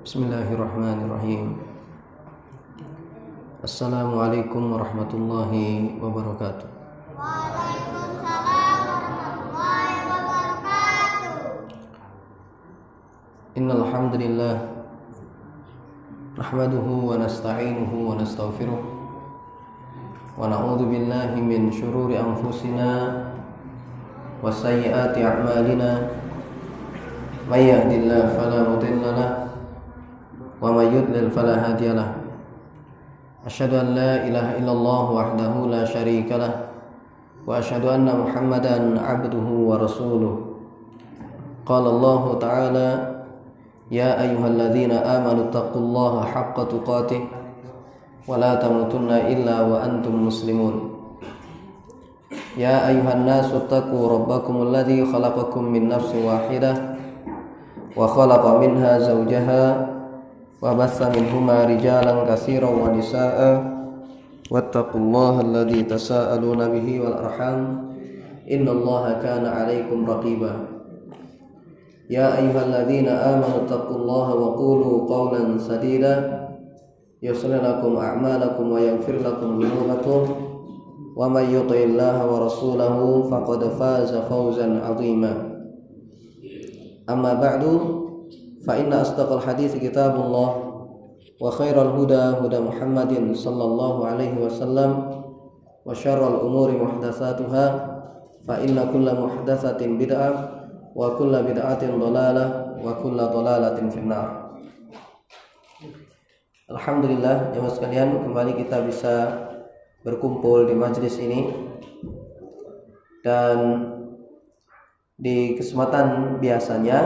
Bismillahirrahmanirrahim. Assalamualaikum warahmatullahi wabarakatuh. Waalaikumsalam warahmatullahi wabarakatuh. Innal hamdalillah nahmaduhu wa nasta'inuhu wa nastaghfiruh wa na'udzu billahi min shururi anfusina wa sayyiati a'malina. May yahdihillahu fala mudilla lahu wa may yudlil fala hadiya lahu. Asyhadu an la ilaha illallah wahdahu la syarika lah wa asyhadu anna Muhammadan abduhu wa rasuluh. Qala Allah ta'ala ya ayyuhalladzina amanu taqullaha haqqa tuqatih wa la tamutunna illa wa antum muslimun. Ya ayyuhan nasu taqu rabbakumul ladzi khalaqakum min nafsin wahidah wa khalaqa minha zawjaha wa bassa minhuma rijalan katsiran wa nisaa'a wattaqullaha alladzi tasaaluna bihi wal arham innallaha kana 'alaikum raqiba. Ya ayyuhalladzina amanu taqullaha wa qulu qawlan sadida yuslih lakum a'malakum wa yaghfir lakum dhunubakum wa may yuti'illaha wa rasulahu faqad faza fawzan 'azima. Amma ba'du, fa inna asdaqal hadits kitabullah wa khairal huda huda Muhammadin sallallahu alaihi wasallam wa syarral umuri muhdatsatuha fa inna kulla muhdatsatin bid'ah wa kulla bid'atin dhalalah wa kulla dhalalatin finnar. Alhamdulillah, jemaah sekalian, kembali kita bisa berkumpul di majelis ini, dan di kesempatan biasanya,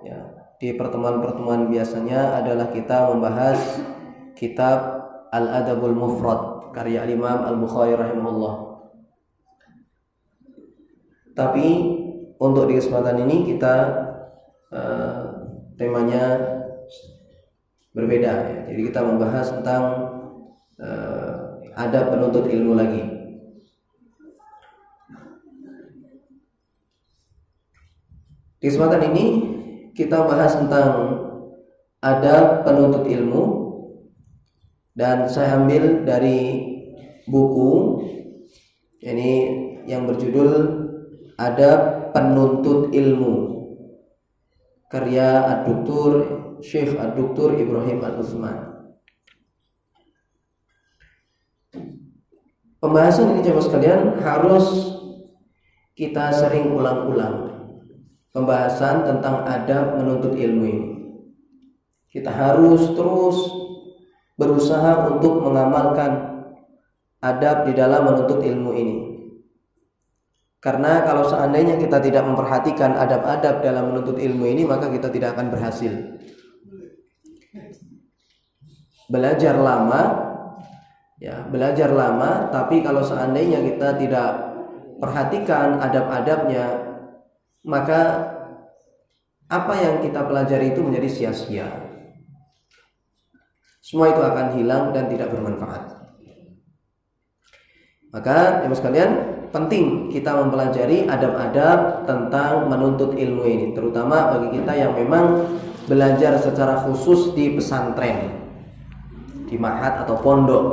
ya, di pertemuan-pertemuan biasanya adalah kita membahas kitab Al-Adabul Mufrad karya Imam Al-Bukhari rahimahullah. Tapi untuk di kesempatan ini kita temanya berbeda, ya. Jadi kita membahas tentang adab penuntut ilmu lagi. Di kesempatan ini kita bahas tentang adab penuntut ilmu, dan saya ambil dari buku ini yang berjudul Adab Penuntut Ilmu karya Ad-Doktor Syekh Ad-Doktor Ibrahim Al-Utsman. Pembahasan ini jemaah sekalian harus kita sering ulang-ulang. Pembahasan tentang adab menuntut ilmu ini, kita harus terus berusaha untuk mengamalkan adab di dalam menuntut ilmu ini. Karena kalau seandainya kita tidak memperhatikan adab-adab dalam menuntut ilmu ini, maka kita tidak akan berhasil. Belajar lama, tapi kalau seandainya kita tidak perhatikan adab-adabnya, maka apa yang kita pelajari itu menjadi sia-sia. Semua itu akan hilang dan tidak bermanfaat. Maka jemaah sekalian, penting kita mempelajari adab-adab tentang menuntut ilmu ini, terutama bagi kita yang memang belajar secara khusus di pesantren, di ma'had atau pondok.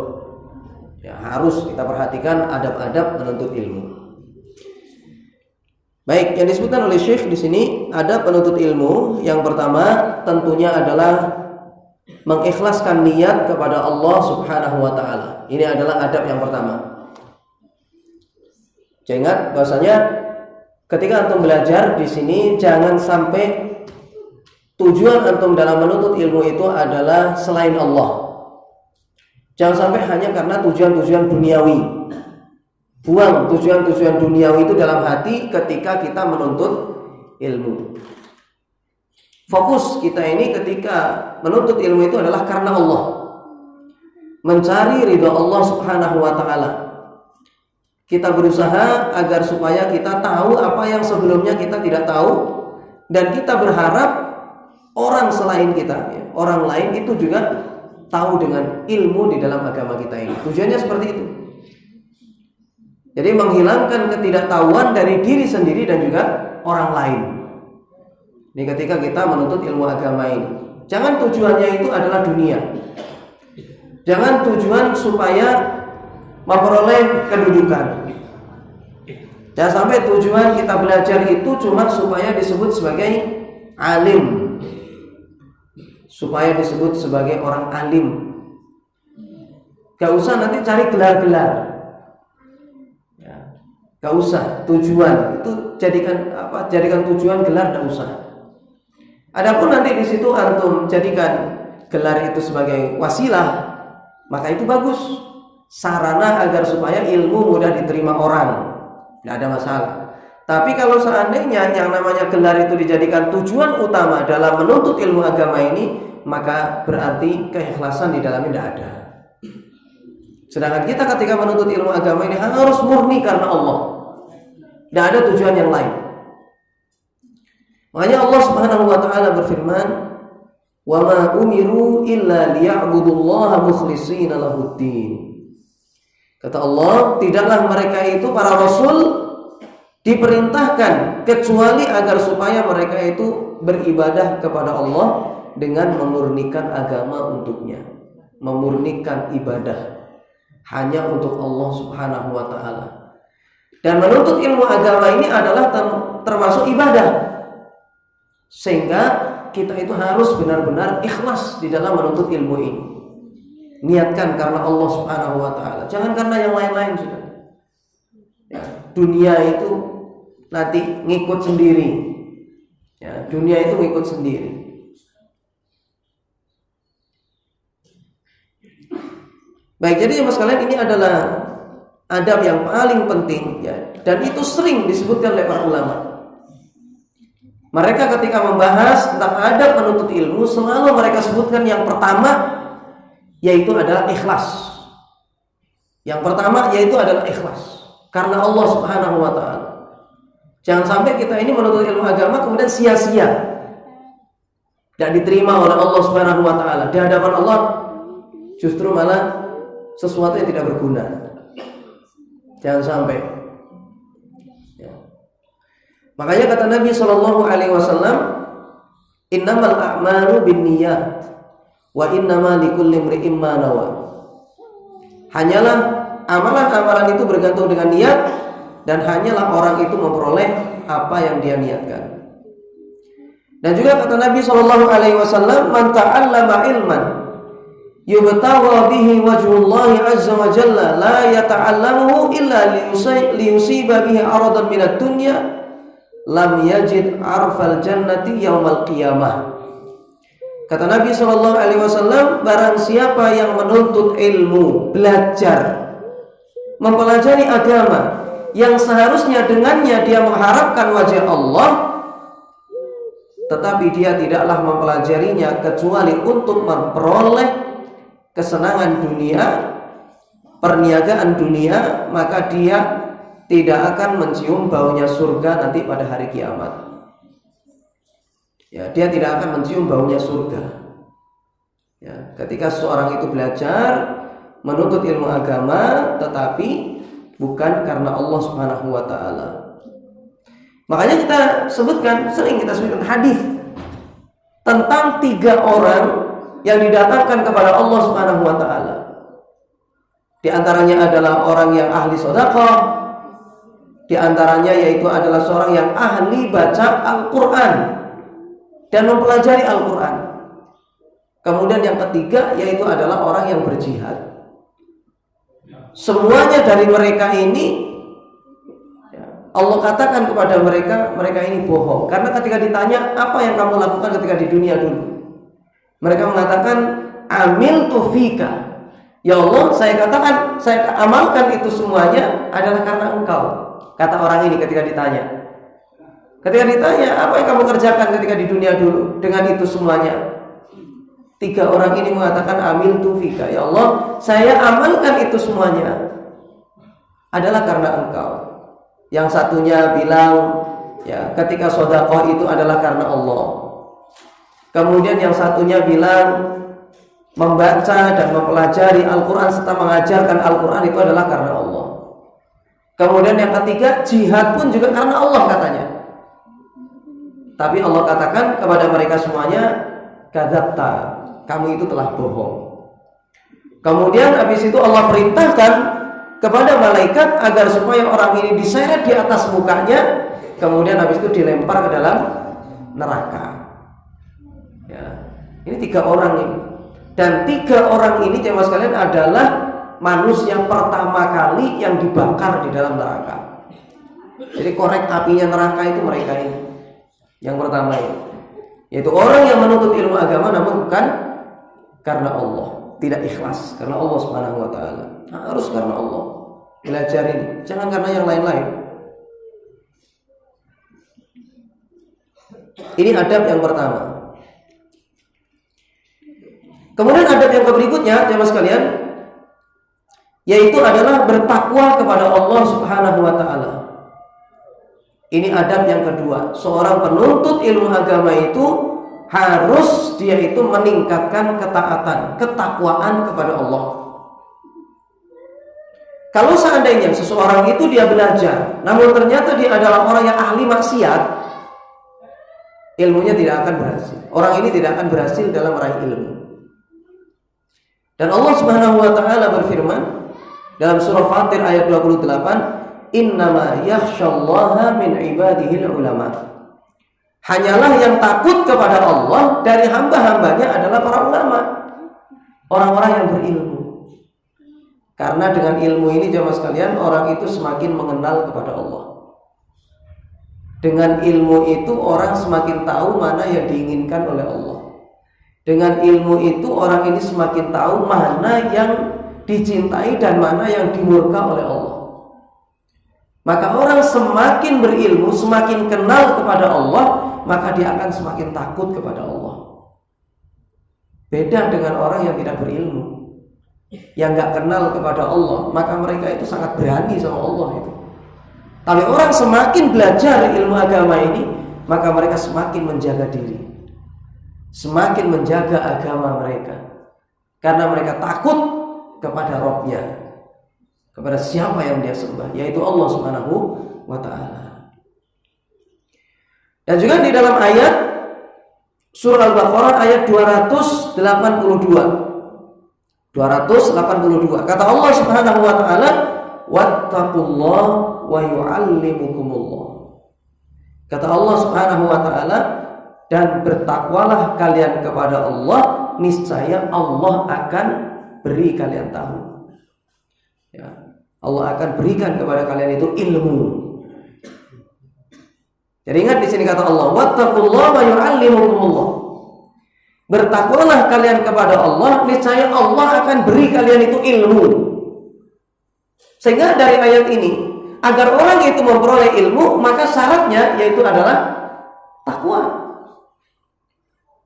Ya, harus kita perhatikan adab-adab menuntut ilmu. Baik, yang disebutkan oleh Syekh di sini adab penuntut ilmu yang pertama tentunya adalah mengikhlaskan niat kepada Allah Subhanahu wa taala. Ini adalah adab yang pertama. Ingat bahwasanya ketika antum belajar di sini jangan sampai tujuan antum dalam menuntut ilmu itu adalah selain Allah. Jangan sampai hanya karena tujuan-tujuan duniawi. Buang tujuan-tujuan duniawi itu dalam hati ketika kita menuntut ilmu. Fokus kita ini ketika menuntut ilmu itu adalah karena Allah, mencari ridha Allah Subhanahu wa taala. Kita berusaha agar supaya kita tahu apa yang sebelumnya kita tidak tahu, dan kita berharap orang selain kita, ya, orang lain itu juga tahu dengan ilmu di dalam agama kita ini. Tujuannya seperti itu. Jadi menghilangkan ketidaktahuan dari diri sendiri dan juga orang lain. Ini ketika kita menuntut ilmu agama ini. Jangan tujuannya itu adalah dunia. Jangan tujuan supaya memperoleh kedudukan. Jangan sampai tujuan kita belajar itu cuma supaya disebut sebagai alim, supaya disebut sebagai orang alim. Gak usah nanti cari gelar-gelar, ya, gak usah. Tujuan itu jadikan tujuan gelar, gak usah. Adapun nanti di situ antum jadikan gelar itu sebagai wasilah, maka itu bagus, sarana agar supaya ilmu mudah diterima orang, tidak ada masalah. Tapi kalau seandainya yang namanya gelar itu dijadikan tujuan utama dalam menuntut ilmu agama ini, maka berarti keikhlasan di dalamnya tidak ada. Sedangkan kita ketika menuntut ilmu agama ini harus murni karena Allah, tidak ada tujuan yang lain. Makanya Allah Subhanahu wa taala berfirman, "Wa ma umiru illa liya'budullaha mukhlishina lahuddin." Kata Allah, tidaklah mereka itu para rasul diperintahkan kecuali agar supaya mereka itu beribadah kepada Allah dengan memurnikan agama untuknya, memurnikan ibadah hanya untuk Allah Subhanahu wa taala. Dan menuntut ilmu agama ini adalah termasuk ibadah. Sehingga kita itu harus benar-benar ikhlas di dalam menuntut ilmu ini. Niatkan karena Allah Subhanahu wa taala, jangan karena yang lain-lain sudah. Ya, dunia itu nanti ngikut sendiri. Ya, dunia itu ngikut sendiri. Baik, jadi mas kalian, ini adalah adab yang paling penting, ya, dan itu sering disebutkan oleh para ulama. Mereka ketika membahas tentang adab menuntut ilmu, selalu mereka sebutkan yang pertama yaitu adalah ikhlas. Yang pertama yaitu adalah ikhlas karena Allah Subhanahu wa taala. Jangan sampai kita ini menuntut ilmu agama kemudian sia-sia, tidak diterima oleh Allah Subhanahu wa taala. Di hadapan Allah justru malah sesuatu yang tidak berguna. Jangan sampai. Makanya kata Nabi Shallallahu Alaihi Wasallam, innamal a'malu binniyat wa innama likulli imri'in ma nawa. Hanyalah amalan-amalan itu bergantung dengan niat, dan hanyalah orang itu memperoleh apa yang dia niatkan. Dan juga kata Nabi Shallallahu Alaihi Wasallam, man ta'allama ilman yubtagha bihi wajhullahi azza wa jalla la yata'allamuhu illa liyusiba bihi aradan minad dunya lam yajid arfal jannati yaumal qiyamah. Kata Nabi Shallallahu Alaihi Wasallam, barang siapa yang menuntut ilmu, belajar, mempelajari agama yang seharusnya dengannya dia mengharapkan wajah Allah, tetapi dia tidaklah mempelajarinya kecuali untuk memperoleh kesenangan dunia, perniagaan dunia, maka dia tidak akan mencium baunya surga nanti pada hari kiamat. Ya, dia tidak akan mencium baunya surga. Ya, ketika seorang itu belajar menuntut ilmu agama, tetapi bukan karena Allah Subhanahu wa taala. Makanya sering kita sebutkan hadis tentang 3 orang yang didatangkan kepada Allah Subhanahu wa taala. Di antaranya adalah orang yang ahli sedekah. Di antaranya yaitu adalah seorang yang ahli baca Al-Quran dan mempelajari Al-Quran. Kemudian yang ketiga yaitu adalah orang yang berjihad. Semuanya dari mereka ini, Allah katakan kepada mereka ini bohong. Karena ketika ditanya apa yang kamu lakukan ketika di dunia dulu, mereka mengatakan amiltu fika. Ya Allah, saya amalkan itu semuanya adalah karena Engkau. Kata orang ini ketika ditanya, apa yang kamu kerjakan ketika di dunia dulu dengan itu semuanya? 3 orang ini mengatakan amiltu fika. Ya Allah, saya amalkan itu semuanya adalah karena Engkau. Yang satunya bilang, ya, ketika sedekah itu adalah karena Allah. Kemudian yang satunya bilang membaca dan mempelajari Al-Quran serta mengajarkan Al-Quran itu adalah karena Allah. Kemudian yang ketiga, jihad pun juga karena Allah katanya. Tapi Allah katakan kepada mereka semuanya, kadzabta, kamu itu telah bohong. Kemudian habis itu Allah perintahkan kepada malaikat agar supaya orang ini diseret di atas mukanya, kemudian habis itu dilempar ke dalam neraka. Ya, ini 3 orang ini. Dan 3 orang ini jemaah sekalian adalah manusia pertama kali yang dibakar di dalam neraka. Jadi korek apinya neraka itu mereka ini. Yang pertama ini, yaitu orang yang menuntut ilmu agama namun bukan karena Allah, tidak ikhlas karena Allah Subhanahu wa taala. Harus karena Allah. Belajar ini, jangan karena yang lain-lain. Ini adab yang pertama. Kemudian adab yang berikutnya, jemaah sekalian, yaitu adalah bertakwa kepada Allah Subhanahu wa taala. Ini adab yang kedua. Seorang penuntut ilmu agama itu harus dia itu meningkatkan ketaatan, ketakwaan kepada Allah. Kalau seandainya seseorang itu dia belajar, namun ternyata dia adalah orang yang ahli maksiat, ilmunya tidak akan berhasil. Orang ini tidak akan berhasil dalam meraih ilmu. Dan Allah Subhanahu wa taala berfirman dalam surah Fatir ayat 28, innama yakhsyallaha min ibadihil ulama. Hanyalah yang takut kepada Allah dari hamba-hambanya adalah para ulama, orang-orang yang berilmu. Karena dengan ilmu ini jemaah sekalian, orang itu semakin mengenal kepada Allah. Dengan ilmu itu orang semakin tahu mana yang diinginkan oleh Allah. Dengan ilmu itu orang ini semakin tahu mana yang dicintai dan mana yang dimurka oleh Allah. Maka orang semakin berilmu, semakin kenal kepada Allah, maka dia akan semakin takut kepada Allah. Beda dengan orang yang tidak berilmu, yang gak kenal kepada Allah, maka mereka itu sangat berani sama Allah itu. Tapi orang semakin belajar ilmu agama ini, maka mereka semakin menjaga diri, semakin menjaga agama mereka, karena mereka takut kepada Rabb-nya, kepada siapa yang dia sembah, yaitu Allah Subhanahu wa ta'ala. Dan juga di dalam ayat surah Al-Baqarah ayat 282 kata Allah Subhanahu wa ta'ala, wattaqullah wa yu'allimukumullah. Kata Allah Subhanahu wa ta'ala, dan bertakwalah kalian kepada Allah, niscaya Allah akan beri kalian tahu. Ya, Allah akan berikan kepada kalian itu ilmu. Jadi ingat di sini kata Allah, wattaqullaha wa yu'allimukumullah. Bertakwalah kalian kepada Allah, niscaya Allah akan beri kalian itu ilmu. Sehingga dari ayat ini, agar orang itu memperoleh ilmu, maka syaratnya yaitu adalah takwa.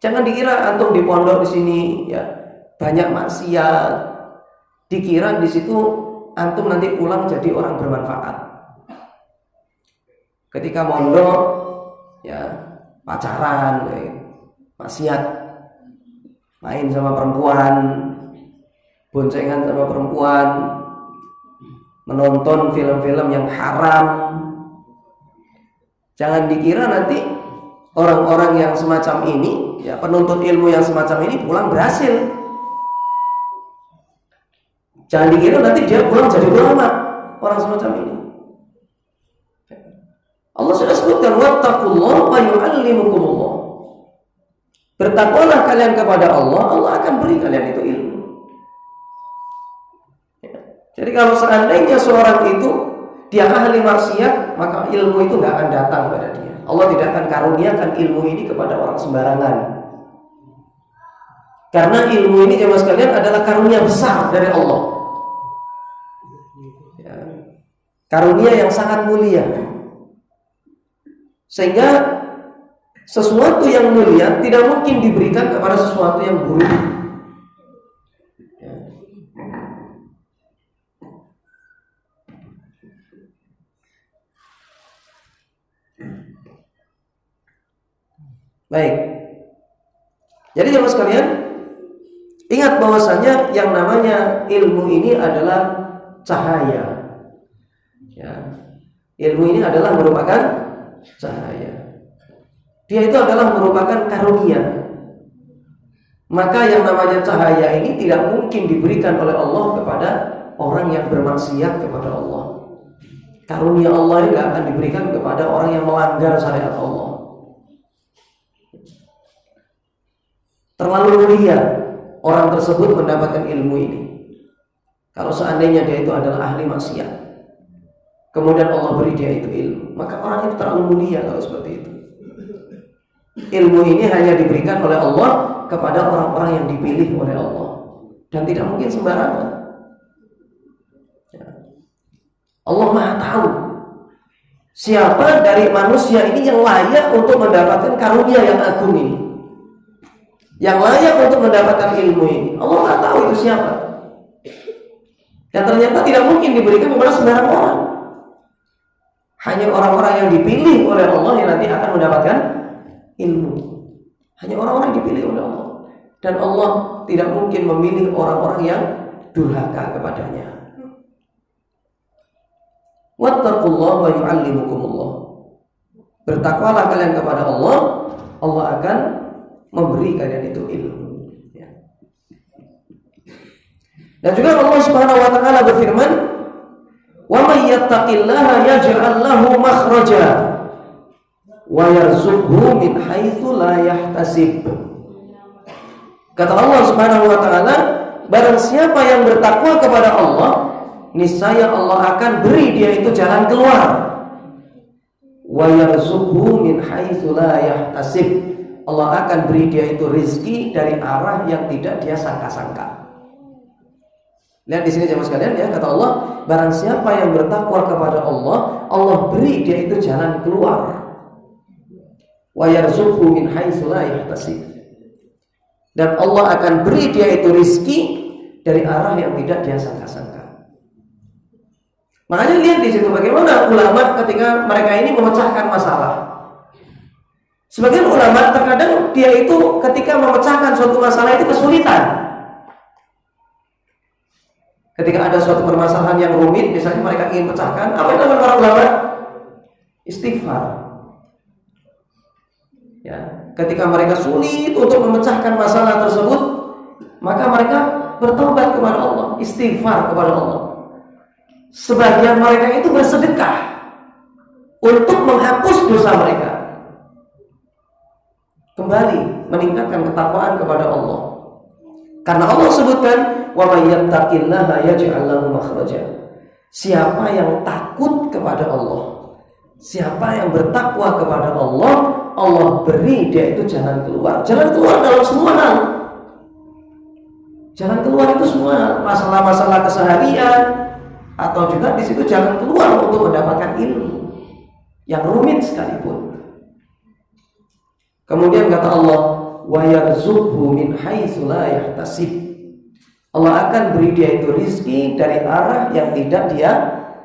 Jangan dikira antum di pondok di sini ya banyak maksiat, dikira di situ antum nanti pulang jadi orang bermanfaat. Ketika mondok ya pacaran, maksiat, main sama perempuan, boncengan sama perempuan, menonton film-film yang haram. Jangan dikira nanti orang-orang yang semacam ini, ya penuntut ilmu yang semacam ini pulang berhasil. Jangan dikira nanti dia pulang jadi ulama, orang semacam ini. Allah sudah sebutkan wattaqullaha wa yu'allimukumullah. Bertakwalah kalian kepada Allah, Allah akan beri kalian itu ilmu. Jadi kalau seandainya seorang itu dia ahli maksiat, maka ilmu itu nggak akan datang pada dia. Allah tidak akan karuniakan ilmu ini kepada orang sembarangan. Karena ilmu ini jemaah sekalian adalah karunia besar dari Allah. Ya, karunia yang sangat mulia. Sehingga sesuatu yang mulia tidak mungkin diberikan kepada sesuatu yang buruk. Ya. Baik. Jadi jemaah sekalian, ingat bahwasanya yang namanya ilmu ini adalah cahaya. Ya. Ilmu ini adalah merupakan cahaya. Dia itu adalah merupakan karunia. Maka yang namanya cahaya ini tidak mungkin diberikan oleh Allah kepada orang yang bermaksiat kepada Allah. Karunia Allah ini tidak akan diberikan kepada orang yang melanggar syariat Allah. Terlalu mulia orang tersebut mendapatkan ilmu ini. Kalau seandainya dia itu adalah ahli maksiat, kemudian Allah beri dia itu ilmu, maka orang itu terlalu mulia kalau seperti itu. Ilmu ini hanya diberikan oleh Allah kepada orang-orang yang dipilih oleh Allah, dan tidak mungkin sembarangan. Allah Maha tahu siapa dari manusia ini yang layak untuk mendapatkan karunia yang agung ini, yang layak untuk mendapatkan ilmu ini. Allah Maha tahu itu siapa. Dan ternyata tidak mungkin diberikan kepada sembarang orang. Hanya orang-orang yang dipilih oleh Allah yang nanti akan mendapatkan ilmu. Hanya orang-orang yang dipilih oleh Allah. Dan Allah tidak mungkin memilih orang-orang yang durhaka kepadanya. Wattaqullaha wa yu'allimukumullah. Bertakwalah kalian kepada Allah, Allah akan memberi kalian itu ilmu. Dan juga Allah Subhanahu wa taala berfirman, "Wa may yattaqillaha yaj'al lahu makhraja wa yarzuqhu min haitsu la yahtasib." Kata Allah Subhanahu wa taala, barang siapa yang bertakwa kepada Allah, niscaya Allah akan beri dia itu jalan keluar. Wa yarzuqhu min haitsu la yahtasib. Allah akan beri dia itu rezeki dari arah yang tidak dia sangka-sangka. Lihat di sini jemaah sekalian ya, kata Allah, barang siapa yang bertakwa kepada Allah, Allah beri dia itu jalan keluar. Wa yarzuqhu min haitsu la yahtasib. Dan Allah akan beri dia itu rezeki dari arah yang tidak dia sangka-sangka. Makanya lihat di situ bagaimana ulama ketika mereka ini memecahkan masalah. Sebagian ulama terkadang dia itu ketika memecahkan suatu masalah itu kesulitan. Ketika ada suatu permasalahan yang rumit, misalnya mereka ingin pecahkan, apa yang dilakukan para ulama? Istighfar. Ya, ketika mereka sulit untuk memecahkan masalah tersebut, maka mereka bertobat kepada Allah, istighfar kepada Allah. Sebagian mereka itu bersedekah untuk menghapus dosa mereka, kembali meningkatkan ketakwaan kepada Allah. Karena Allah sebutkan, wa may yattaqillaha yaj'al lahu makhraja. Siapa yang takut kepada Allah, siapa yang bertakwa kepada Allah, Allah beri dia itu jalan keluar. Jalan keluar dalam semua hal. Jalan keluar itu semua masalah-masalah keseharian, atau juga di situ jalan keluar untuk mendapatkan ilmu yang rumit sekalipun. Kemudian kata Allah, wa yarzuqhu min haitsu la yahtasib. Allah akan beri dia itu rizki dari arah yang tidak dia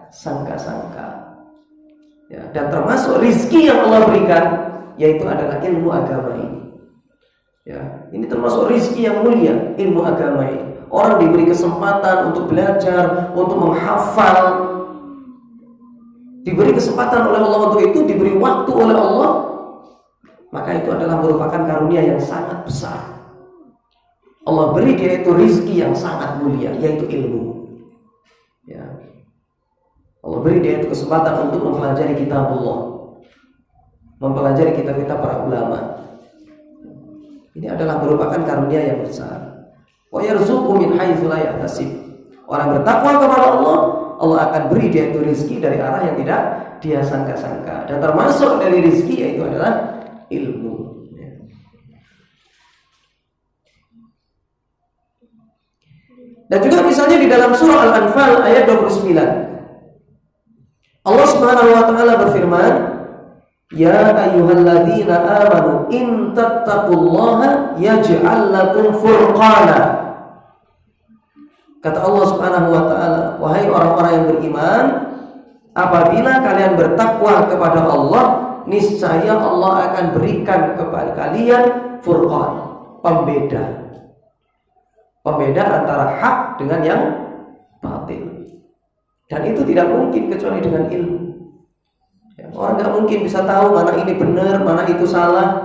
sangka-sangka. Ya, dan termasuk rizki yang Allah berikan yaitu adalah ilmu agama ini. Ya, ini termasuk rizki yang mulia, ilmu agama ini. Orang diberi kesempatan untuk belajar, untuk menghafal, diberi kesempatan oleh Allah untuk itu, diberi waktu oleh Allah, maka itu adalah merupakan karunia yang sangat besar. Allah beri dia itu rizki yang sangat mulia, yaitu ilmu. Ya. Allah beri dia itu kesempatan untuk mempelajari kitab Allah, mempelajari kitab-kitab para ulama. Ini adalah merupakan karunia yang besar. Wa yarzuqhu min haitsu la yahtasib. Orang bertakwa kepada Allah, Allah akan beri dia itu rizki dari arah yang tidak dia sangka-sangka. Dan termasuk dari rizki yaitu adalah ilmu. Dan juga misalnya di dalam surah Al-Anfal ayat 29, Allah Subhanahu wa taala berfirman, "Ya ayyuhalladzina amanu in tattaqullaha yaj'al lakum furqana." Kata Allah Subhanahu wa taala, wahai orang-orang yang beriman, apabila kalian bertakwa kepada Allah, niscaya Allah akan berikan kepada kalian furqan, pembeda. Pembeda antara hak dengan yang batil. Dan itu tidak mungkin kecuali dengan ilmu. Orang nggak mungkin bisa tahu mana ini benar, mana itu salah,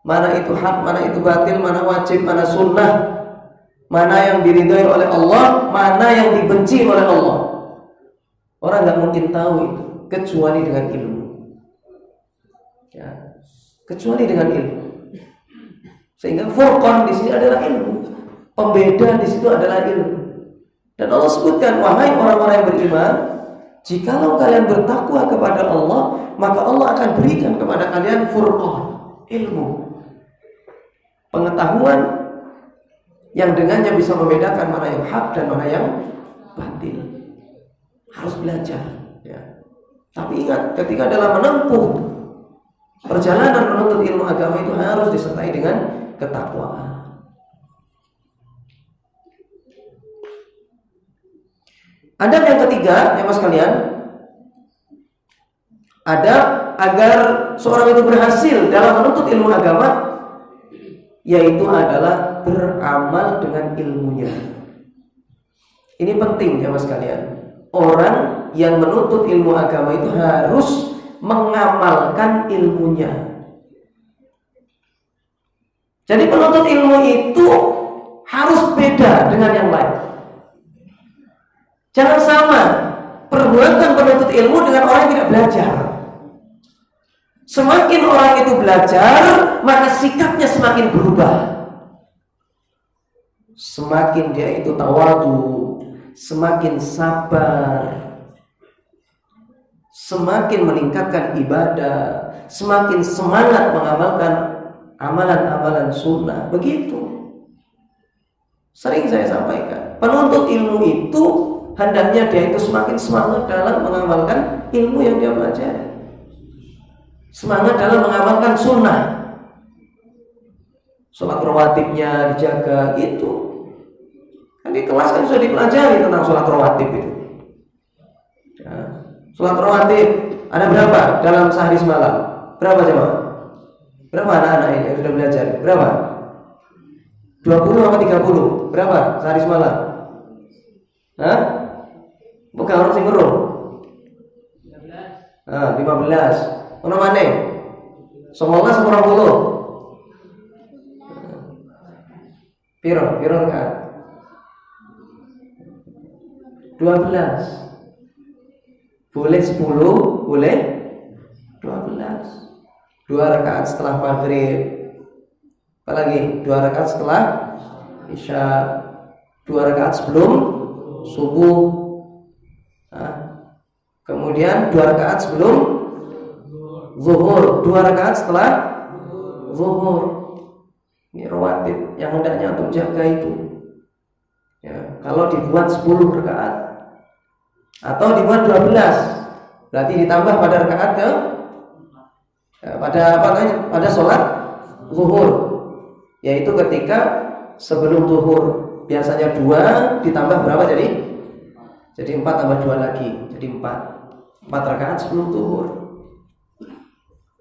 mana itu hak, mana itu batil, mana wajib, mana sunnah, mana yang diridhai oleh Allah, mana yang dibenci oleh Allah. Orang nggak mungkin tahu itu kecuali dengan ilmu. Ya, kecuali dengan ilmu. Sehingga furqan di sini adalah ilmu, pembeda di situ adalah ilmu. Dan Allah sebutkan, wahai orang-orang yang beriman, jikalau kalian bertakwa kepada Allah, maka Allah akan berikan kepada kalian furqan, ilmu, pengetahuan yang dengannya bisa membedakan mana yang hak dan mana yang batil. Harus belajar, ya. Tapi ingat, ketika dalam menempuh perjalanan menuntut ilmu agama itu harus disertai dengan ketakwaan. Adab yang ketiga, ya mas kalian, adab agar seorang itu berhasil dalam menuntut ilmu agama, yaitu adalah beramal dengan ilmunya. Ini penting ya mas kalian. Orang yang menuntut ilmu agama itu harus mengamalkan ilmunya. Jadi penuntut ilmu itu harus beda dengan yang lain. Jangan sama perbuatan penuntut ilmu dengan orang yang tidak belajar. Semakin orang itu belajar, maka sikapnya semakin berubah. Semakin dia itu tawadhu, semakin sabar, semakin meningkatkan ibadah, semakin semangat mengamalkan amalan-amalan sunnah. Begitu. Sering saya sampaikan, penuntut ilmu itu hendaknya dia itu semakin semangat dalam mengamalkan ilmu yang dia pelajari, semangat dalam mengamalkan sunnah, sholat rawatibnya dijaga. Itu kan di kelas kan sudah dipelajari tentang sholat rawatib itu. Ya, sholat rawatib ada berapa dalam sehari semalam? Berapa jemaah? Berapa anak-anak ini yang sudah belajar? Berapa? 20 atau 30? Berapa sehari semalam? Hah? Bukan orang sing ngeruh. 15. Ono maneh? 19 atau 20? Piro kan? 12. Boleh 10, boleh 12. 2 rakaat setelah maghrib. Apalagi 2 rakaat setelah isya, 2 rakaat sebelum subuh. Kemudian 2 rakaat sebelum zuhur, 2 rakaat setelah zuhur. Ini rawatib yang hendaknya untuk jaga itu. Ya, kalau dibuat 10 rakaat atau dibuat 12, berarti ditambah pada rakaat pada sholat zuhur, yaitu ketika sebelum zuhur. Biasanya 2 ditambah berapa jadi 4 tambah 2 lagi jadi 4 rakaat sebelum zuhur.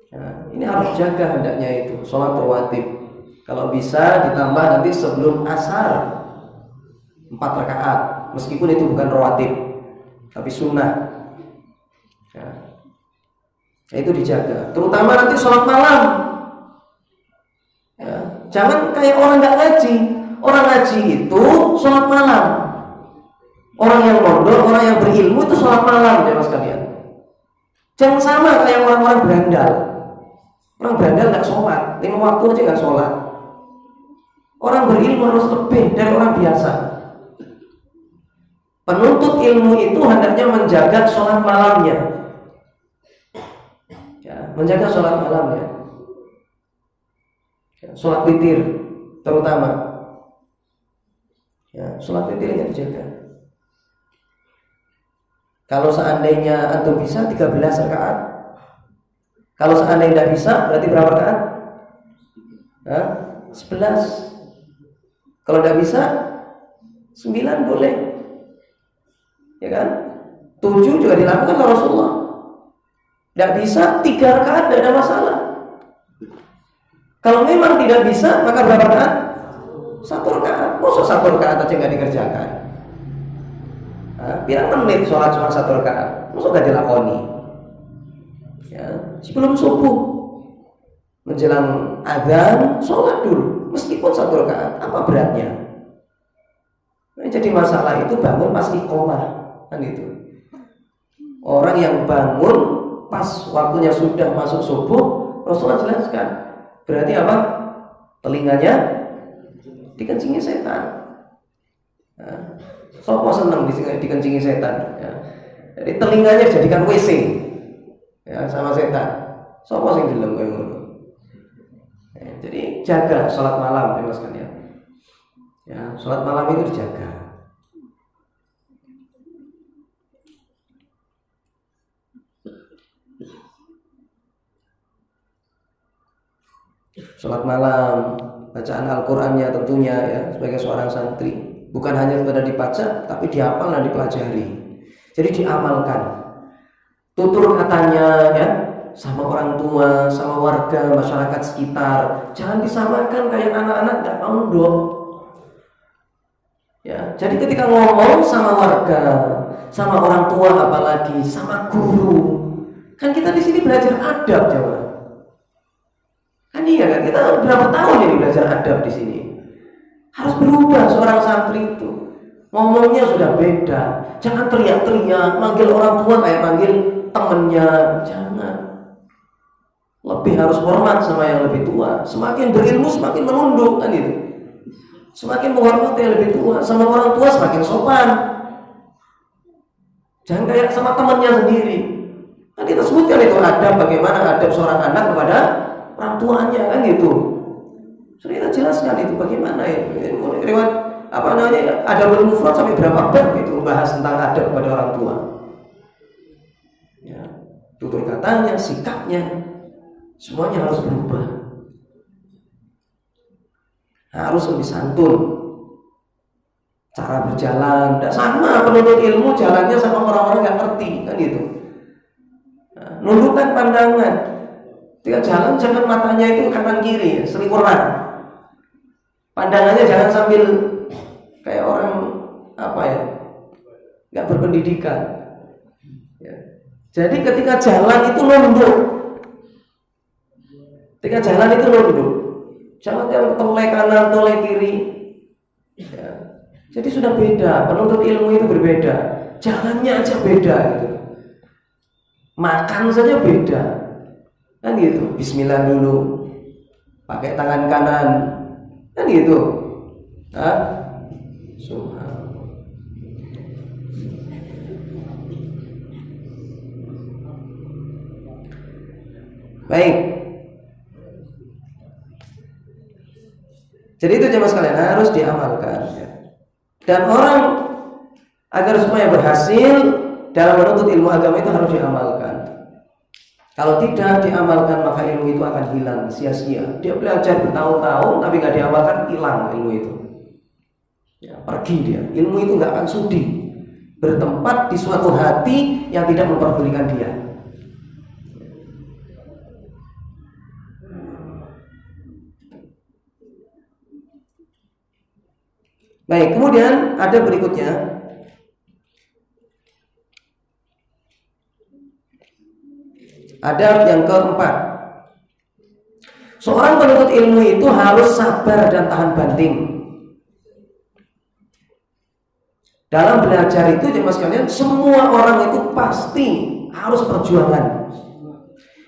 Nah, ini harus jaga hendaknya itu sholat rawatib. Kalau bisa ditambah nanti sebelum asar 4 rakaat, meskipun itu bukan rawatib tapi sunnah. Ya, itu dijaga. Terutama nanti sholat malam. Ya, jangan kayak orang nggak ngaji. Orang ngaji itu sholat malam. Orang yang mondok, orang yang berilmu itu sholat malam, ya mas kalian. Jangan sama kayak orang-orang berandal. Orang berandal nggak sholat, 5 waktu aja nggak sholat. Orang berilmu harus lebih dari orang biasa. Penuntut ilmu itu hendaknya menjaga sholat malamnya, ya, menjaga sholat malamnya, ya, sholat witir terutama, ya, sholat witirnya dijaga. Kalau seandainya antum bisa 13 rakaat, kalau seandainya tidak bisa berarti berapa rakaat? 11. Kalau tidak bisa 9 boleh. Ya kan? 7 juga dilakukan oleh Rasulullah. Tidak bisa 3 rakaat tidak ada masalah. Kalau memang tidak bisa maka berapa rakaat? 1 rakaat. Masa 1 rakaat aja nggak dikerjakan? Biar menit sholat cuma 1 rakaat, masa nggak dilakoni? Ya, sebelum subuh menjelang adzan, sholat dulu, meskipun 1 rakaat. Apa beratnya? Nah, jadi masalah itu bangun pas iqomah, kan itu. Orang yang bangun pas waktunya sudah masuk subuh, Rasulullah jelaskan, berarti apa? Telinganya dikencingi setan. Nah, sopo seneng dikencingi setan. Ya. Jadi telinganya dijadikan WC, ya, sama setan. Sopo sing gelem koyo ngono. Ya, jadi jaga sholat malam ya Mas kalian. Ya, sholat malam itu dijaga. Sholat malam, bacaan Al-Qur'annya tentunya ya sebagai seorang santri, bukan hanya sekedar dibaca tapi dihafal dan dipelajari. Jadi diamalkan. Tutur katanya ya sama orang tua, sama warga, masyarakat sekitar. Jangan disamakan kayak anak-anak enggak pondok. Ya, jadi ketika ngomong sama warga, sama orang tua apalagi sama guru, kan kita di sini belajar adab, jemaah. Kan iya kan, kita berapa tahun ini belajar adab di sini. Harus berubah seorang santri itu. Ngomongnya sudah beda. Jangan teriak-teriak, manggil orang tua kayak manggil temennya. Jangan. Lebih harus hormat sama yang lebih tua. Semakin berilmu semakin menunduk kan itu. Semakin menghormati yang lebih tua. Sama orang tua semakin sopan. Jangan kayak sama temennya sendiri. Kan kita sebutkan itu adab, bagaimana adab seorang anak kepada orang tuanya kan gitu. Sudah kita jelaskan itu bagaimana ya. Riwayat apa namanya? Adabul mufrad sampai berapa bab itu membahas tentang adab kepada orang tua. Ya, tutur katanya, sikapnya, semuanya harus berubah. Harus lebih santun. Cara berjalan tidak sama, penuntut ilmu jalannya sama orang-orang yang ngerti kan gitu. Nah, nundukkan pandangan. Ketika jalan jangan matanya itu kanan kiri, seliweran. Pandangannya jangan sambil kayak orang apa ya, nggak berpendidikan. Ya. Jadi ketika jalan itu nunduk. Ketika jalan itu nunduk. Jangan yang toleh kanan, toleh kiri. Ya. Jadi sudah beda. Penuntut ilmu itu berbeda. Jalannya aja beda gitu. Makan saja beda. Kan gitu, bismillah dulu, pakai tangan kanan, kan gitu. Subhanallah. Baik. Jadi itu jemaah sekalian harus diamalkan. Dan orang agar supaya berhasil dalam menuntut ilmu agama itu harus diamalkan. Kalau tidak diamalkan maka ilmu itu akan hilang, sia-sia. Dia belajar bertahun-tahun tapi nggak diamalkan, hilang ilmu itu. Ya, pergi dia. Ilmu itu nggak akan sudi bertempat di suatu hati yang tidak memperdulikan dia. Baik, kemudian ada berikutnya. Adab yang keempat, seorang penuntut ilmu itu harus sabar dan tahan banting. Dalam belajar itu jemaah sekalian, semua orang itu pasti harus perjuangan.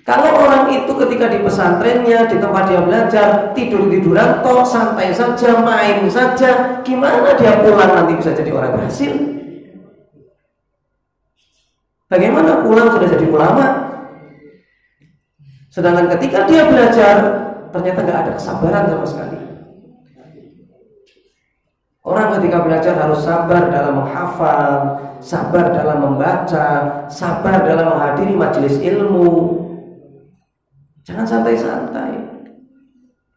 Kalau orang itu ketika di pesantrennya, di tempat dia belajar, tidur-tiduran toh, santai saja, main saja, gimana dia pulang nanti bisa jadi orang berhasil? Bagaimana pulang sudah jadi ulama? Sedangkan ketika dia belajar, ternyata nggak ada kesabaran sama sekali. Orang ketika belajar harus sabar dalam menghafal, sabar dalam membaca, sabar dalam menghadiri majelis ilmu. Jangan santai-santai.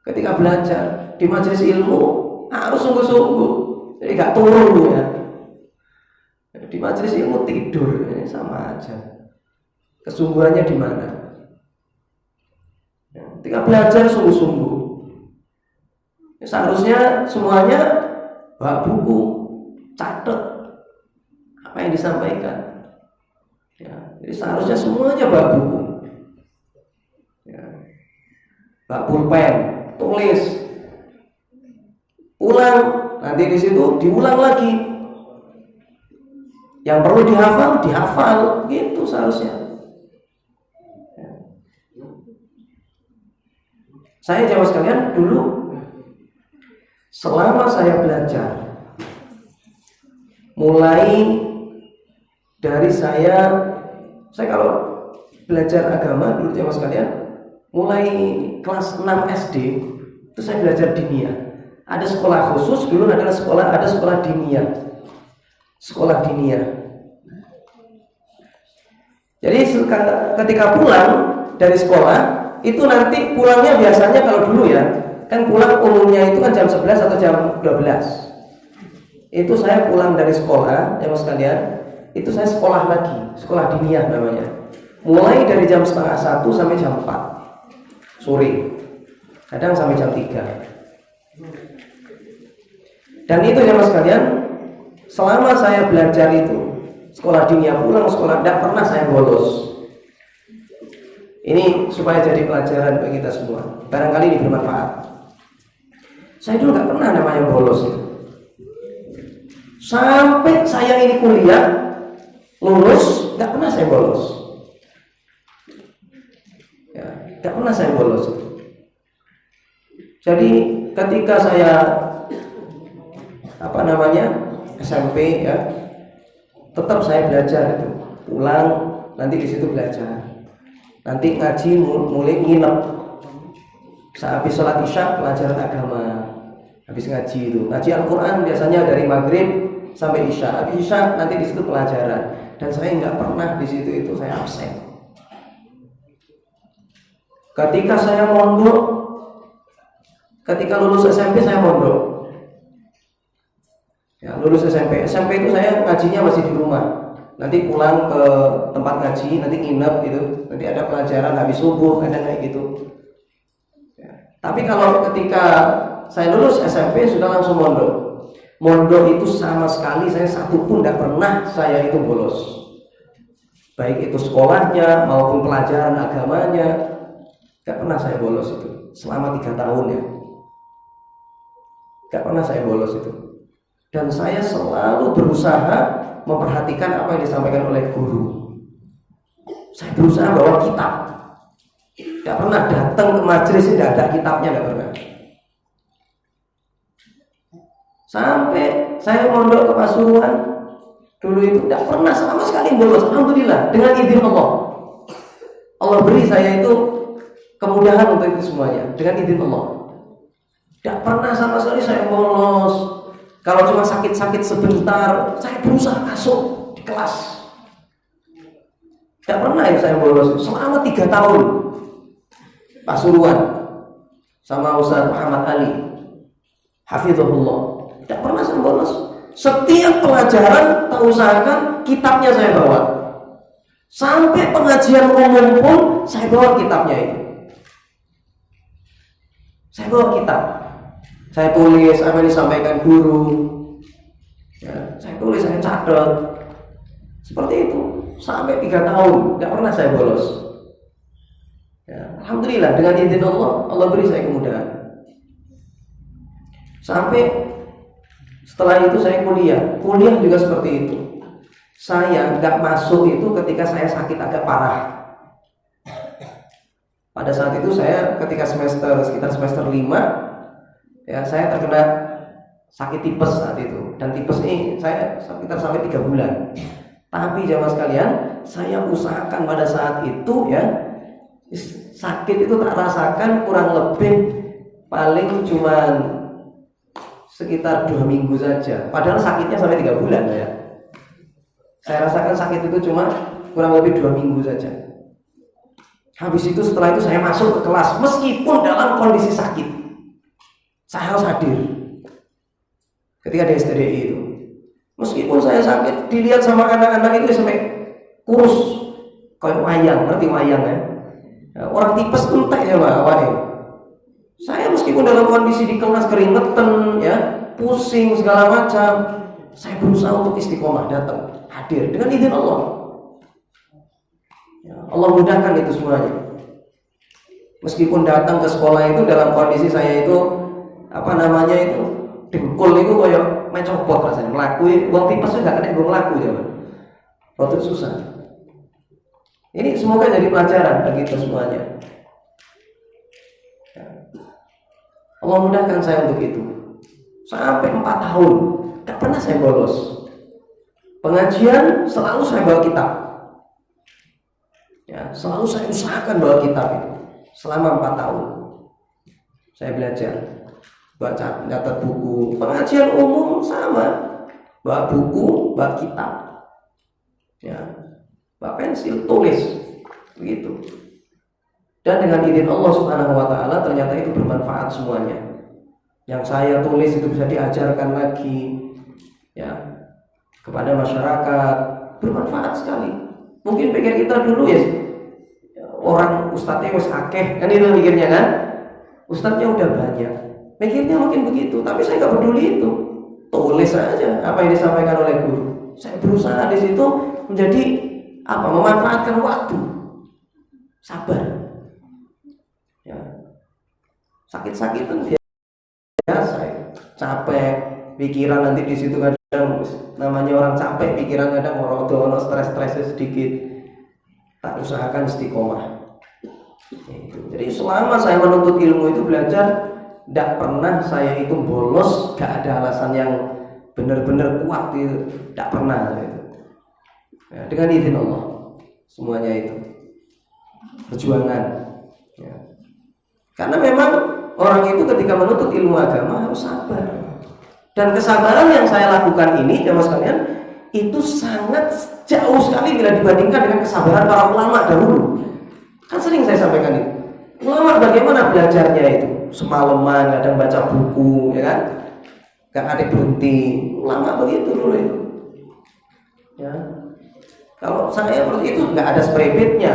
Ketika belajar di majelis ilmu harus sungguh-sungguh. Jadi nggak turun ya. Di majelis ilmu tidur, ini sama aja. Kesungguhannya di mana? Ketika belajar sungguh-sungguh, seharusnya semuanya bawa buku, catat apa yang disampaikan. Ya, jadi seharusnya semuanya bawa buku, ya, bawa pulpen, tulis, ulang, nanti di situ diulang lagi. Yang perlu dihafal, gitu seharusnya. Saya jawab sekalian dulu, selama saya belajar, mulai dari saya kalau belajar agama dulu jawab sekalian, mulai kelas 6 SD itu saya belajar diniyah. Ada sekolah khusus, dulu ada sekolah diniyah. Sekolah diniyah. Jadi ketika pulang dari sekolah, itu nanti pulangnya biasanya kalau dulu ya, kan pulang umumnya itu kan jam 11 atau jam 12. Itu saya pulang dari sekolah, ya mas sekalian, itu saya sekolah lagi, sekolah diniyah namanya. Mulai dari jam setengah 1 sampai jam 4 sore, kadang sampai jam 3. Dan itu ya mas sekalian, selama saya belajar itu sekolah diniyah, pulang sekolah, tidak pernah saya bolos. Ini supaya jadi pelajaran bagi kita semua. Barangkali ini bermanfaat. Saya dulu nggak pernah namanya bolos itu. Sampai saya ini kuliah, lulus, nggak pernah saya bolos. Ya, nggak pernah saya bolos. Jadi ketika saya SMP ya, tetap saya belajar itu. Pulang, nanti di situ belajar. Nanti ngaji mulai nginep. Sehabis sholat isya pelajaran agama. Habis ngaji itu, ngaji Al-Quran biasanya dari maghrib sampai isya. Habis isya nanti di situ pelajaran. Dan saya nggak pernah di situ itu saya absen. Ketika saya mondok, ketika lulus SMP saya mondok. Ya, lulus SMP itu saya ngajinya masih di rumah. Nanti pulang ke tempat ngaji, nanti nginep gitu. Nanti ada pelajaran habis subuh, kadang kayak gitu. Ya. Tapi kalau ketika saya lulus SMP sudah langsung mondok. Mondok itu sama sekali saya satu pun tidak pernah saya itu bolos. Baik itu sekolahnya maupun pelajaran agamanya, tidak pernah saya bolos itu. Selama 3 tahun ya, tidak pernah saya bolos itu. Dan saya selalu berusaha memperhatikan apa yang disampaikan oleh guru. Saya berusaha bawa kitab. Tidak pernah datang ke majelis tidak ada kitabnya, tidak pernah. Sampai saya mondok ke Pasuruan dulu itu tidak pernah sama sekali bolos. Alhamdulillah dengan izin Allah. Allah beri saya itu kemudahan untuk itu semuanya dengan izin Allah. Tidak pernah sama sekali saya bolos. Kalau cuma sakit-sakit sebentar, saya berusaha masuk di kelas. Tidak pernah ya saya bolos selama 3 tahun. Pasuruan sama Ustaz Muhammad Ali, hafizahullah. Tidak pernah saya bolos. Setiap pelajaran tak usahakan kitabnya saya bawa. Sampai pengajian umum pun saya bawa kitabnya itu. Saya bawa kitab. Saya tulis apa yang disampaikan guru. Ya, saya tulis, saya catat. Seperti itu sampai 3 tahun, tidak pernah saya bolos. Ya, alhamdulillah dengan izin Allah, Allah beri saya kemudahan. Sampai setelah itu saya kuliah juga seperti itu. Saya nggak masuk itu ketika saya sakit agak parah. Pada saat itu saya ketika sekitar semester 5. Ya, saya terkena sakit tipes saat itu. Dan tipes ini saya sekitar sampai 3 bulan. Tapi jamaah sekalian, saya usahakan pada saat itu ya, sakit itu tak rasakan kurang lebih paling cuman sekitar 2 minggu saja. Padahal sakitnya sampai 3 bulan ya. Saya rasakan sakit itu cuma kurang lebih 2 minggu saja. Habis itu setelah itu saya masuk ke kelas meskipun dalam kondisi sakit. Saya harus hadir ketika di STDI itu. Meskipun saya sakit, dilihat sama anak-anak itu sampai kurus kayak wayang, nanti wayang ya. Orang tipes entek ya Pak awalnya. Saya meskipun dalam kondisi di kelas keringetan ya, pusing segala macam, saya berusaha untuk istiqomah datang, hadir dengan izin Allah. Ya, Allah mudahkan itu semuanya. Meskipun datang ke sekolah itu dalam kondisi saya itu dengkul itu koyo mencopot rasanya melaku. Wong tipes enggak kena gue melaku ya. Waktu susah. Ini semoga jadi pelajaran bagi kita semuanya. Allah mudahkan saya untuk itu. Sampai 4 tahun gak pernah saya bolos. Pengajian selalu saya bawa kitab. Ya, selalu saya usahakan bawa kitab itu. Selama 4 tahun saya belajar, baca, catat buku. Pengajian umum sama, bawa buku, bawa kitab, ya, bawa pensil, tulis, begitu. Dan dengan izin Allah Subhanahu Wa Taala ternyata itu bermanfaat semuanya. Yang saya tulis itu bisa diajarkan lagi, ya, kepada masyarakat, bermanfaat sekali. Mungkin pikir kita dulu ya, orang ustadznya wis akeh, kan itu mikirnya kan? Ustadznya udah banyak, mikirnya mungkin begitu. Tapi saya nggak peduli itu, tulis saja apa yang disampaikan oleh guru. Saya berusaha di situ menjadi memanfaatkan waktu, sabar. Ya, sakit-sakitan biasa, capek, pikiran nanti di situ kadang namanya orang capek, pikiran kadang orang stres-stresnya sedikit. Tak usahakan istiqomah. Jadi selama saya menuntut ilmu itu belajar, tidak pernah saya itu bolos, gak ada alasan yang benar-benar kuat itu, tidak pernah itu. Ya, dengan izin Allah, semuanya itu perjuangan. Ya. Karena memang orang itu ketika menuntut ilmu agama harus sabar. Dan kesabaran yang saya lakukan ini, jamaah sekalian, itu sangat jauh sekali bila dibandingkan dengan kesabaran para ulama dahulu. Kan sering saya sampaikan itu. Ulama bagaimana belajarnya itu? Semalaman kadang baca buku, ya kan? Gak ada berhenti. Ulama begitu dulu itu. Ya. Kalau saya seperti itu nggak ada sprepitnya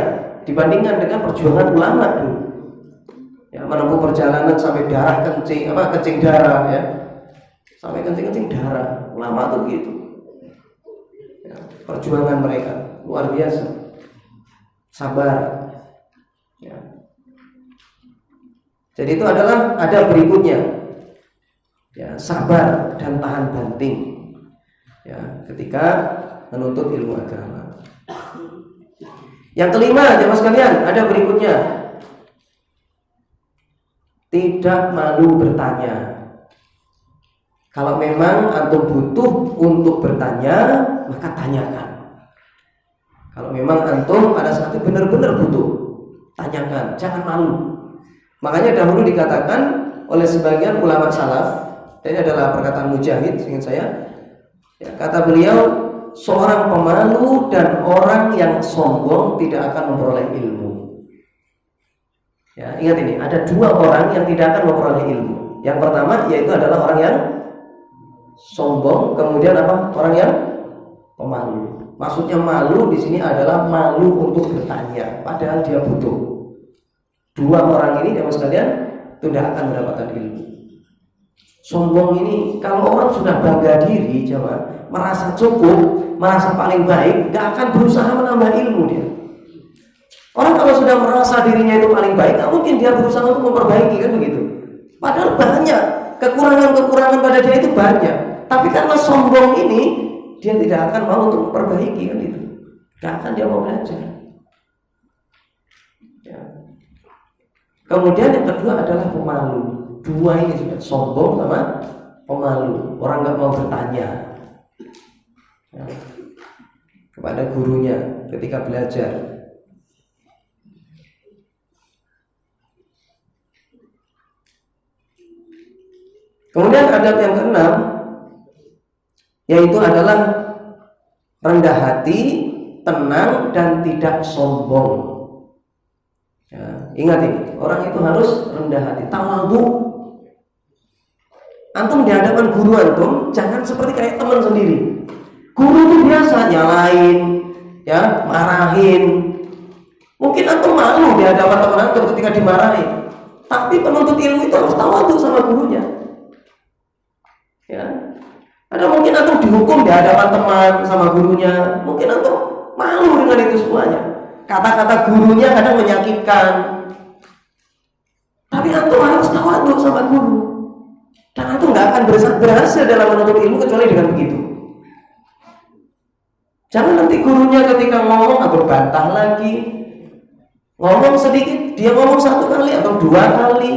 dibandingkan dengan perjuangan ulama dulu. Ya, menempuh perjalanan sampai darah kencing darah, ya. Sampai kencing darah. Ulama tuh begitu. Perjuangan mereka luar biasa, sabar, ya. Jadi itu ada berikutnya, ya, sabar dan tahan banting, ya, ketika menuntut ilmu agama. Yang kelima, jemaah sekalian, ada berikutnya, tidak malu bertanya. Kalau memang antum butuh untuk bertanya, maka tanyakan. Kalau memang antum pada saat itu benar-benar butuh, tanyakan, jangan malu. Makanya dahulu dikatakan oleh sebagian ulama salaf, dan ini adalah perkataan Mujahid, ingat saya, ya, kata beliau, seorang pemalu dan orang yang sombong tidak akan memperoleh ilmu. Ya, ingat ini, ada 2 orang yang tidak akan memperoleh ilmu. Yang pertama yaitu adalah orang yang sombong, kemudian orang yang pemalu. Maksudnya malu di sini adalah malu untuk bertanya, padahal dia butuh. 2 orang ini, jemaah sekalian, tidak akan mendapatkan ilmu. Sombong ini, kalau orang sudah bangga diri, jemaah, merasa cukup, merasa paling baik, gak akan berusaha menambah ilmu dia. Orang kalau sudah merasa dirinya itu paling baik, gak mungkin dia berusaha untuk memperbaiki, kan begitu. Padahal banyak kekurangan-kekurangan pada dia itu banyak. Tapi karena sombong ini, dia tidak akan mau untuk memperbaiki, kan itu. Gak akan dia mau belajar. Ya. Kemudian yang kedua adalah pemalu. 2 ini sudah, sombong sama pemalu. Orang gak mau bertanya, ya, kepada gurunya ketika belajar. Kemudian adab yang ke-6 yaitu adalah rendah hati, tenang dan tidak sombong. Ya, ingat ini, orang itu harus rendah hati, tawadhu. Antum di hadapan guru antum jangan seperti kayak teman sendiri. Guru itu biasa nyalain, ya, marahin. Mungkin antum malu di hadapan teman antum ketika dimarahin. Tapi penuntut ilmu itu harus tawadhu sama gurunya. Ya. Ada mungkin antum dihukum di hadapan teman sama gurunya, mungkin antum malu dengan itu semuanya. Kata-kata gurunya kadang menyakitkan, Tapi antum harus tawadhu sama guru. Dan antum nggak akan berhasil dalam menuntut ilmu kecuali dengan begitu. Jangan nanti gurunya ketika ngomong atau bantah lagi, ngomong sedikit, dia ngomong 1 kali atau 2 kali.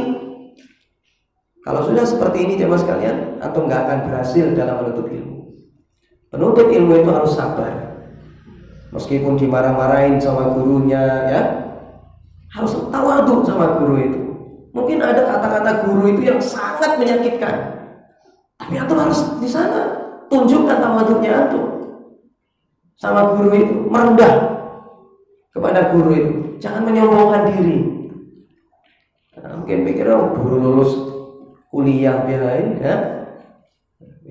Kalau sudah seperti ini jemaah sekalian, antum nggak akan berhasil dalam menuntut ilmu. Penuntut ilmu itu harus sabar. Meskipun dimarah-marahin sama gurunya, ya, harus tawadhu sama guru itu. Mungkin ada kata-kata guru itu yang sangat menyakitkan, tapi antum harus di sana tunjukkan tawadhunya antum sama guru itu, merendah kepada guru itu, jangan menyombongkan diri. Nah, mungkin pikir guru lulus kuliah biarin, ya,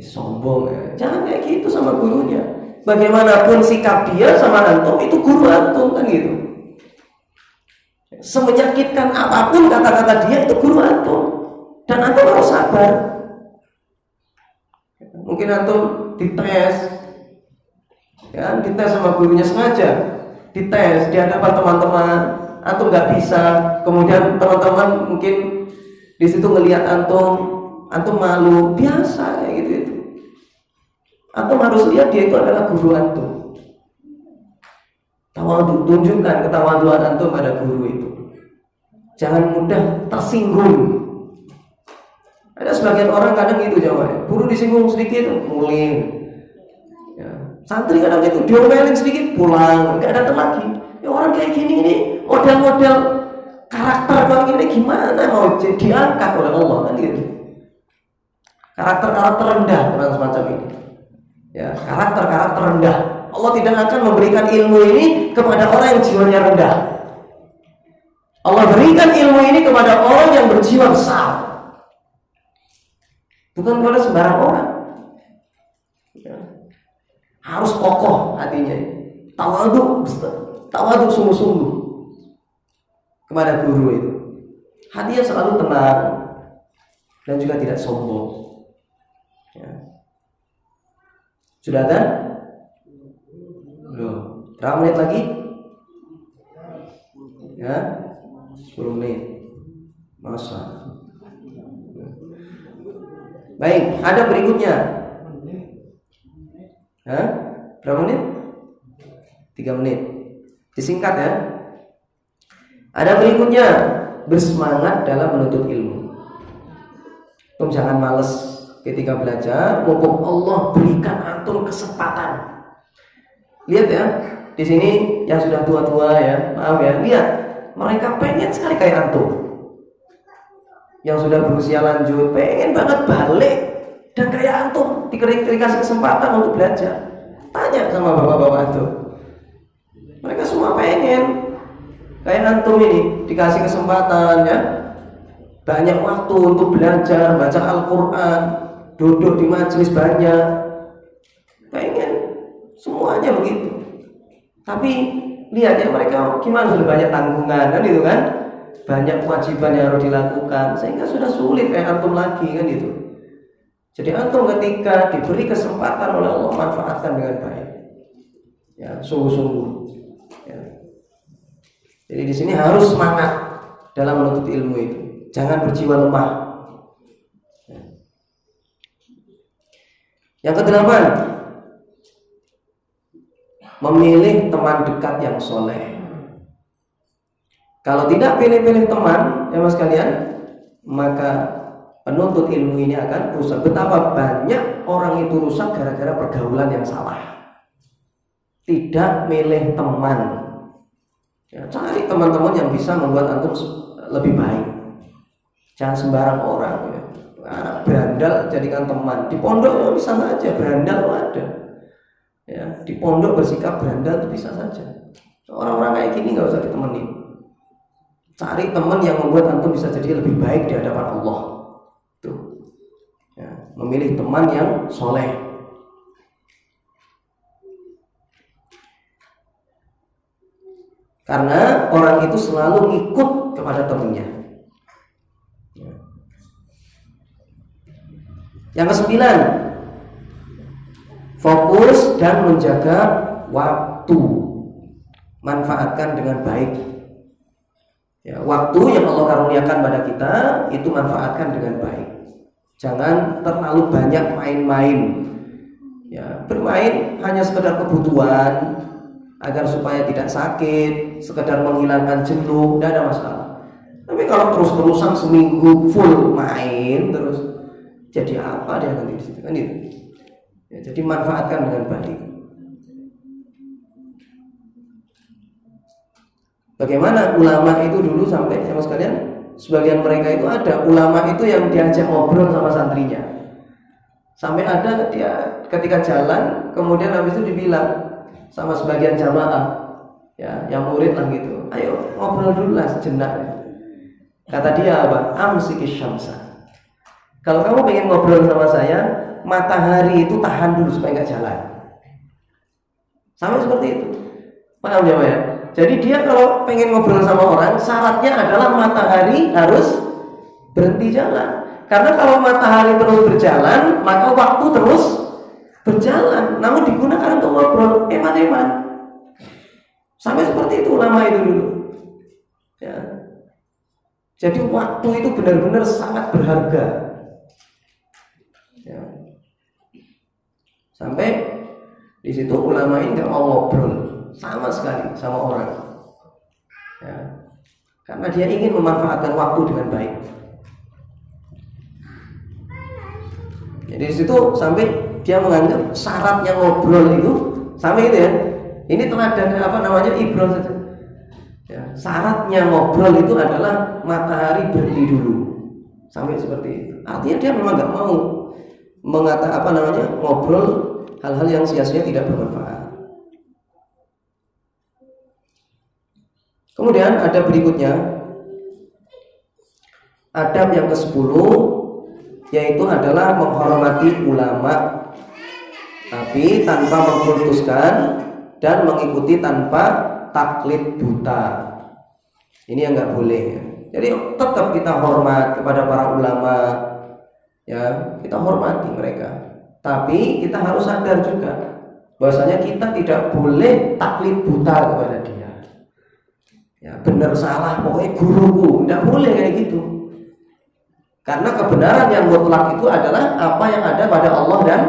sombong, ya. Jangan kayak gitu sama gurunya. Bagaimanapun sikap dia sama antum, itu guru antum, kan gitu. Semenyakitkan apapun kata-kata dia, itu guru antum, dan antum harus sabar. Mungkin antum dites, ya, dites sama gurunya sengaja, dites di hadapan teman-teman, antum nggak bisa, kemudian teman-teman mungkin di situ ngelihat antum malu, biasa kayak gitu itu. Antum harus lihat dia itu adalah guru antum. Tawadhu, tunjukkan ketawaduan antum pada guru itu. Jangan mudah tersinggung. Ada sebagian orang kadang gitu jawabnya, guru disinggung sedikit mulai. Ya. Santri kadang gitu, diomelin sedikit pulang, nggak datang lagi. Ya, orang kayak gini ini model-model karakter kayak gini gimana mau diangkat oleh Allah, kan gitu. Karakter rendah orang semacam ini. Ya, karakter rendah. Allah tidak akan memberikan ilmu ini kepada orang yang jiwanya rendah. Allah berikan ilmu ini kepada orang yang berjiwa besar, bukan kepada sembarang orang. Ya. Harus kokoh hatinya, tawadhu sungguh-sungguh kepada guru itu. Hatinya selalu tenang dan juga tidak sombong. Ya. Sudah ada? Belum. Berapa menit lagi? Ya, 10 menit. Masa. Baik, ada berikutnya. Hah? Berapa menit? 3 menit. Disingkat ya. Ada berikutnya, bersemangat dalam menuntut ilmu. Antum jangan males ketika belajar, mumpung Allah berikan antum kesempatan. Lihat ya, di sini yang sudah tua-tua ya, maaf ya, lihat mereka pengen sekali kayak antum. Yang sudah berusia lanjut pengen banget balik dan kayak antum, dikasih kesempatan untuk belajar. Tanya sama bapak-bapak itu, mereka semua pengen kayak antum ini, dikasih kesempatan ya, banyak waktu untuk belajar, baca Al-Quran, duduk di majelis banyak, pengen semuanya begitu. Tapi lihat ya mereka gimana, sudah banyak tanggungan kan itu kan, banyak kewajiban yang harus dilakukan, sehingga sudah sulit kayak antum lagi kan itu. Jadi antum ketika diberi kesempatan oleh Allah, manfaatkan dengan baik. Ya, sungguh-sungguh. Ya. Jadi di sini harus semangat dalam menuntut ilmu itu, jangan berjiwa lemah. Yang ke-8, memilih teman dekat yang soleh. Kalau tidak pilih-pilih teman, ya mas kalian, maka penuntut ilmu ini akan rusak. Betapa banyak orang itu rusak gara-gara pergaulan yang salah. Tidak milih teman. Ya, cari teman-teman yang bisa membuat antum lebih baik. Jangan sembarang orang. Ya. Anak berandal jadikan teman. Di pondok bisa saja berandal ada. Ya, di pondok bersikap berandal itu bisa saja. Orang-orang kayak gini nggak usah ditemenin. Cari teman yang membuat antum bisa jadi lebih baik di hadapan Allah. Tuh. Ya, memilih teman yang soleh. Karena orang itu selalu ngikut kepada temannya. Ya. Yang ke-9, fokus dan menjaga waktu. Manfaatkan dengan baik. Ya, waktu yang Allah karuniakan pada kita itu manfaatkan dengan baik. Jangan terlalu banyak main-main. Ya, bermain hanya sekedar kebutuhan agar supaya tidak sakit, sekedar menghilangkan jenuh, tidak ada masalah. Tapi kalau terus-terusan seminggu full main terus, jadi apa dia nanti di situ kan itu. Ya, jadi manfaatkan dengan baik. Bagaimana ulama itu dulu sampai sama sekalian, sebagian mereka itu ada ulama itu yang diajak ngobrol sama santrinya. Sampai ada dia ketika jalan, kemudian habis itu dibilang sama sebagian jamaah, ya, yang murid lah gitu, ayo ngobrol dulu lah sejenak. Kata dia apa? Amsikis syamsa. Kalau kamu pengen ngobrol sama saya, matahari itu tahan dulu supaya nggak jalan. Sama seperti itu. Paham ya, Pak ya? Jadi dia kalau pengen ngobrol sama orang, syaratnya adalah matahari harus berhenti jalan. Karena kalau matahari terus berjalan, maka waktu terus berjalan. Namun digunakan untuk ngobrol, eman-eman. Sampai seperti itu ulama itu dulu. Ya. Jadi waktu itu benar-benar sangat berharga. Ya. Sampai di situ ulama ini nggak mau ngobrol sama sekali sama orang, ya, karena dia ingin memanfaatkan waktu dengan baik. Jadi di situ sampai dia menganggap syaratnya ngobrol itu sampai itu ya. Ini teladan apa namanya ibrol saja. Ya, syaratnya ngobrol itu adalah matahari berhenti dulu. Sampai seperti itu. Artinya dia memang nggak mau ngobrol hal-hal yang sia-sia tidak bermanfaat. Kemudian ada berikutnya, adab yang ke-10, yaitu adalah menghormati ulama, tapi tanpa mengkultuskan dan mengikuti tanpa taklid buta. Ini yang nggak boleh. Jadi tetap kita hormat kepada para ulama, ya, kita hormati mereka. Tapi kita harus sadar juga bahwasanya kita tidak boleh taklid buta kepada dia. Ya, benar salah pokoknya guruku, tidak boleh kayak gitu. Karena kebenaran yang mutlak itu adalah apa yang ada pada Allah dan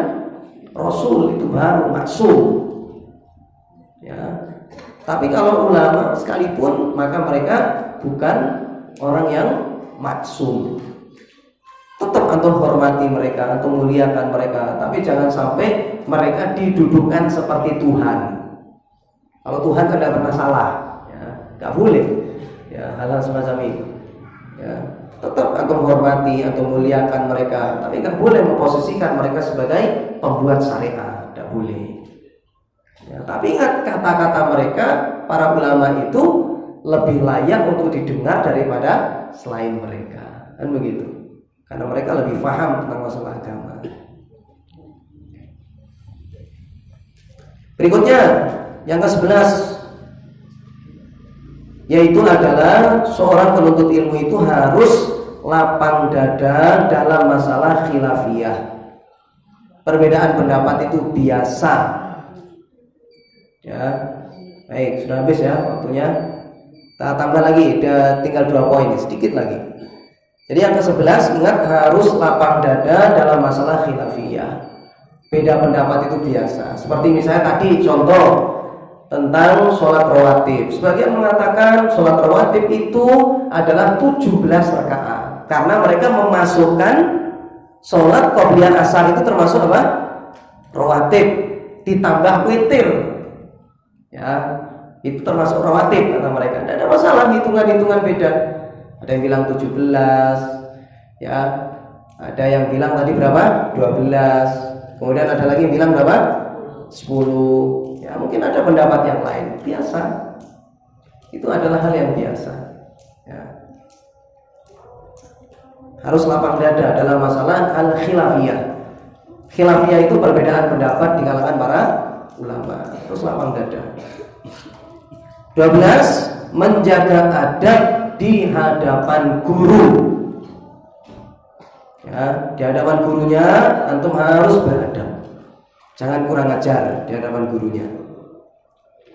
Rasul, itu baru maksum. Ya. Tapi kalau ulama sekalipun, maka mereka bukan orang yang maksum. Tetap antum hormati mereka, antum muliakan mereka, tapi jangan sampai mereka didudukkan seperti Tuhan. Kalau Tuhan kan tidak pernah salah. Gak boleh, ya, hal-hal semacam ini. Ya, tetap antum hormati, antum muliakan mereka, tapi gak boleh memposisikan mereka sebagai pembuat syariat, gak boleh. Ya, tapi ingat kata-kata mereka, para ulama itu lebih layak untuk didengar daripada selain mereka, kan begitu? Karena mereka lebih paham tentang masalah agama. Berikutnya, yang ke-11, yaitu adalah seorang penuntut ilmu itu harus lapang dada dalam masalah khilafiyah. Perbedaan pendapat itu biasa. Ya, baik, sudah habis ya waktunya. Kita tambah lagi, tinggal 2 poin, sedikit lagi. Jadi yang ke-11, ingat harus lapang dada dalam masalah khilafiyah. Beda pendapat itu biasa. Seperti misalnya tadi contoh tentang sholat rawatib. Sebagian mengatakan sholat rawatib itu adalah 17 rakaat karena mereka memasukkan sholat qobliyah asar itu termasuk apa? Rawatib ditambah witir. Ya, itu termasuk rawatib kata mereka. Tidak ada masalah hitungan-hitungan beda. Ada yang bilang 17, ya. Ada yang bilang tadi berapa? 12. Kemudian ada lagi yang bilang berapa? 10. Ya, mungkin ada pendapat yang lain. Biasa. Itu adalah hal yang biasa. Ya. Harus lapang dada dalam masalah al-khilafiyah. Khilafiyah itu perbedaan pendapat di kalangan para ulama. Harus lapang dada. 12. Menjaga adab di hadapan guru. Ya, di hadapan gurunya antum harus beradab. Jangan kurang ajar di hadapan gurunya.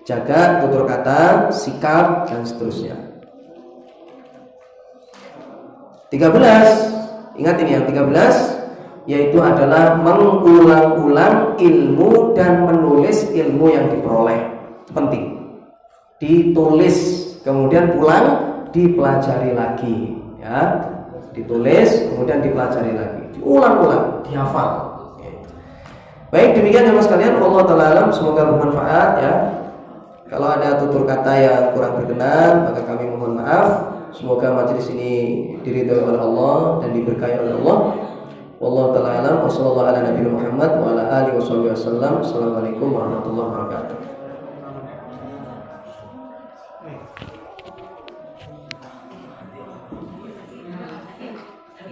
Jaga tutur kata, sikap, dan seterusnya. 13, ingat ini yang 13, yaitu adalah mengulang-ulang ilmu dan menulis ilmu yang diperoleh. Penting. Ditulis, kemudian pulang dipelajari lagi, ya. Ditulis, kemudian dipelajari lagi, diulang-ulang, dihafal. Baik, demikian ya mas kalian. Allah Ta'ala alam, semoga bermanfaat ya. Kalau ada tutur kata yang kurang berkenan, maka kami mohon maaf. Semoga majelis ini diridhoi oleh Allah dan diberkahi oleh Allah. Wallahu ta'ala alam wa sallallahu ala nabiyina Muhammad wa ala alihi wasallam. Assalamualaikum warahmatullahi wabarakatuh.